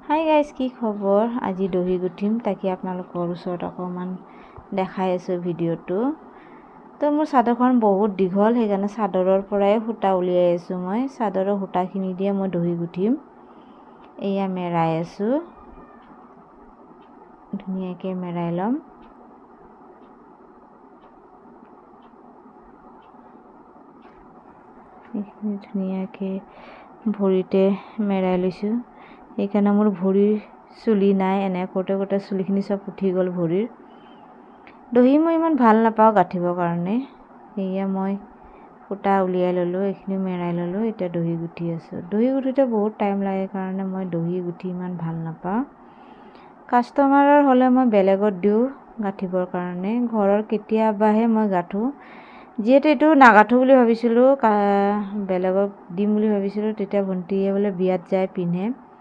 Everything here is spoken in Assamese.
হাই গাইজ, কি খবৰ? আজি দহি গুঠিম, তাকে আপোনালোকৰ ওচৰত অকণমান দেখাই আছোঁ ভিডিঅ'টো। তো মোৰ চাদৰখন বহুত দীঘল, সেইকাৰণে চাদৰৰ পৰাই সূতা উলিয়াই আছোঁ। মই চাদৰৰ সূতাখিনি দিয়ে মই দহি গুঠিম। এয়া মেৰাই আছোঁ, ধুনীয়াকৈ মেৰাই ল'ম। এইখিনি ধুনীয়াকৈ ভৰিতে মেৰাই লৈছোঁ। সেইকাৰণে মোৰ ভৰিৰ চুলি নাই, এনে কৰোঁতে কৰোঁতে চুলিখিনি চব উঠি গ'ল ভৰিৰ। দহি মই ইমান ভাল নাপাওঁ গাঁঠিবৰ কাৰণে। সেয়া মই সূতা উলিয়াই ল'লোঁ, এইখিনি মেৰাই ল'লোঁ। এতিয়া দহি গুঠি আছোঁ। দহি গুঠোঁতে বহুত টাইম লাগে কাৰণে মই দহি গুঠি ইমান ভাল নাপাওঁ। কাষ্টমাৰৰ হ'লে মই বেলেগত দিওঁ গাঁঠিবৰ কাৰণে, ঘৰৰ কেতিয়াবাহে মই গাঁঠোঁ। যিহেতু এইটো নাগাঠোঁ বুলি ভাবিছিলোঁ, বেলেগক দিম বুলি ভাবিছিলোঁ। তেতিয়া ভণ্টিয়ে বোলে বিয়াত যায় পিন্ধে,